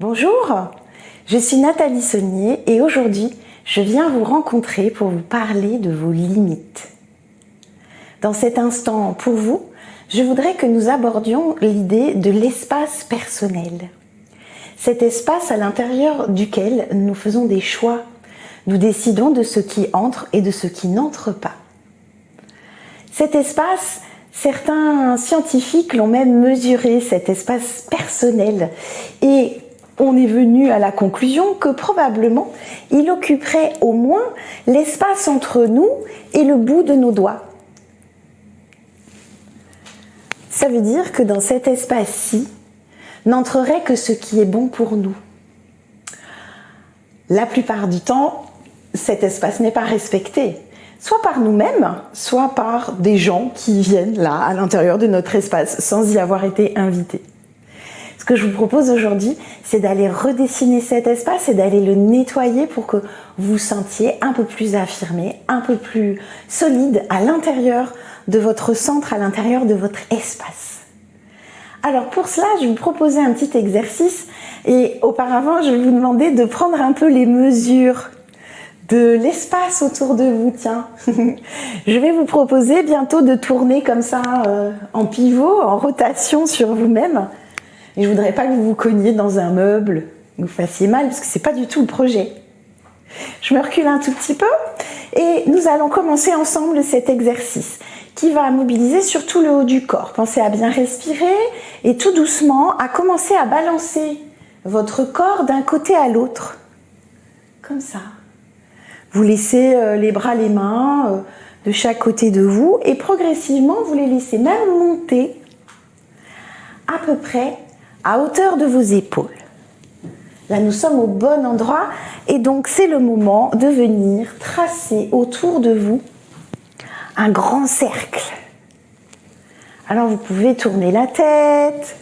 Bonjour, je suis Nathalie Saunier et aujourd'hui, je viens vous rencontrer pour vous parler de vos limites. Dans cet instant pour vous, je voudrais que nous abordions l'idée de l'espace personnel. Cet espace à l'intérieur duquel nous faisons des choix. Nous décidons de ce qui entre et de ce qui n'entre pas. Cet espace, certains scientifiques l'ont même mesuré, cet espace personnel, et on est venu à la conclusion que probablement il occuperait au moins l'espace entre nous et le bout de nos doigts. Ça veut dire que dans cet espace-ci, n'entrerait que ce qui est bon pour nous. La plupart du temps, cet espace n'est pas respecté, soit par nous-mêmes, soit par des gens qui viennent là, à l'intérieur de notre espace, sans y avoir été invités. Ce que je vous propose aujourd'hui, c'est d'aller redessiner cet espace et d'aller le nettoyer pour que vous vous sentiez un peu plus affirmé, un peu plus solide à l'intérieur de votre centre, à l'intérieur de votre espace. Alors pour cela, je vais vous proposer un petit exercice et auparavant, je vais vous demander de prendre un peu les mesures de l'espace autour de vous. Tiens, je vais vous proposer bientôt de tourner comme ça en pivot, en rotation sur vous-même. Et je voudrais pas que vous vous cogniez dans un meuble, que vous fassiez mal, parce que c'est pas du tout le projet. Je me recule un tout petit peu et nous allons commencer ensemble cet exercice qui va mobiliser surtout le haut du corps. Pensez à bien respirer et tout doucement à commencer à balancer votre corps d'un côté à l'autre. Comme ça. Vous laissez les bras, les mains de chaque côté de vous et progressivement vous les laissez même monter à peu près à hauteur de vos épaules. Là, nous sommes au bon endroit et donc c'est le moment de venir tracer autour de vous un grand cercle. Alors vous pouvez tourner la tête,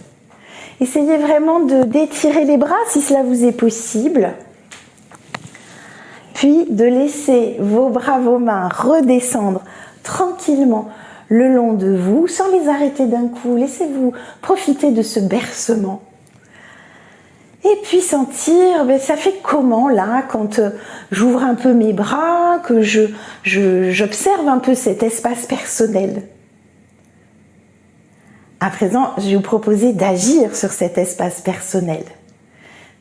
essayez vraiment d'étirer les bras si cela vous est possible, puis de laisser vos bras, vos mains redescendre tranquillement le long de vous, sans les arrêter d'un coup. Laissez-vous profiter de ce bercement. Et puis sentir, ça fait comment là, quand j'ouvre un peu mes bras, que j'observe un peu cet espace personnel. À présent, je vais vous proposer d'agir sur cet espace personnel.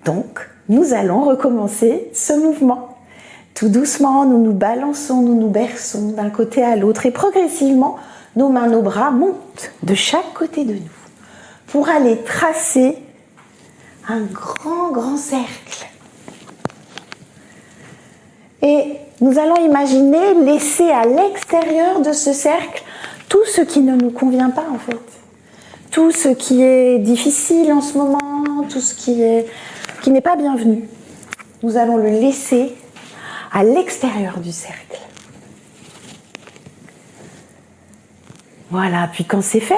Donc, nous allons recommencer ce mouvement. Tout doucement, nous nous balançons, nous nous berçons d'un côté à l'autre et progressivement, nos mains, nos bras montent de chaque côté de nous pour aller tracer un grand cercle. Et nous allons imaginer laisser à l'extérieur de ce cercle tout ce qui ne nous convient pas en fait. Tout ce qui est difficile en ce moment, tout ce qui n'est pas bienvenu. Nous allons le laisser à l'extérieur du cercle. Voilà, puis quand c'est fait,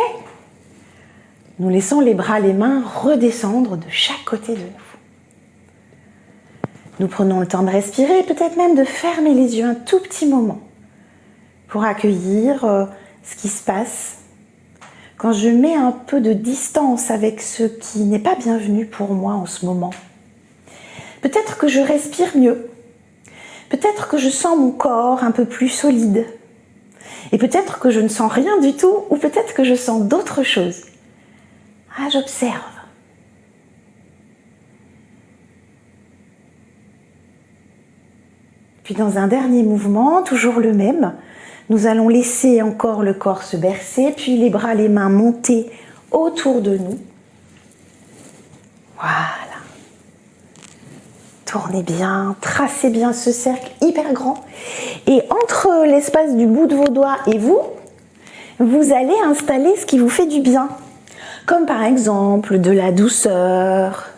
nous laissons les bras, les mains redescendre de chaque côté de nous. Nous prenons le temps de respirer, peut-être même de fermer les yeux un tout petit moment pour accueillir ce qui se passe. Quand je mets un peu de distance avec ce qui n'est pas bienvenu pour moi en ce moment, peut-être que je respire mieux, peut-être que je sens mon corps un peu plus solide, et peut-être que je ne sens rien du tout, ou peut-être que je sens d'autres choses. Ah, j'observe. Puis dans un dernier mouvement, toujours le même, nous allons laisser encore le corps se bercer, puis les bras, les mains monter autour de nous. Voilà. Tournez bien, tracez bien ce cercle hyper grand. Et entre l'espace du bout de vos doigts et vous, vous allez installer ce qui vous fait du bien. Comme par exemple de la douceur,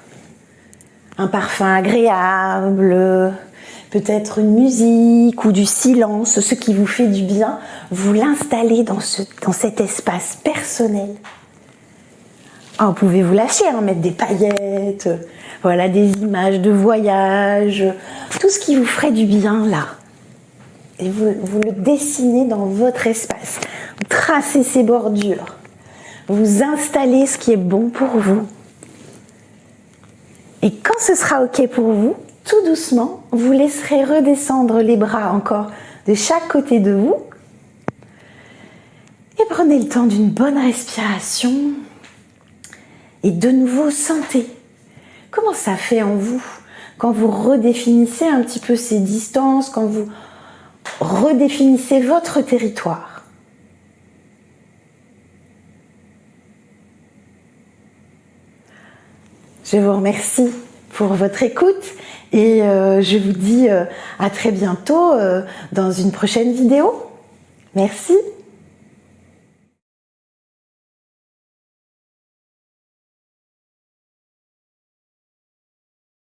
un parfum agréable, peut-être une musique ou du silence, ce qui vous fait du bien, vous l'installez dans cet espace personnel. Ah, vous pouvez vous lâcher, mettre des paillettes, voilà, des images de voyage, tout ce qui vous ferait du bien là. Et vous le dessinez dans votre espace. Vous tracez ces bordures. Vous installez ce qui est bon pour vous. Et quand ce sera OK pour vous, tout doucement, vous laisserez redescendre les bras encore de chaque côté de vous. Et prenez le temps d'une bonne respiration. Et de nouveau, sentez comment ça fait en vous quand vous redéfinissez un petit peu ces distances, quand vous redéfinissez votre territoire. Je vous remercie pour votre écoute et je vous dis à très bientôt dans une prochaine vidéo. Merci.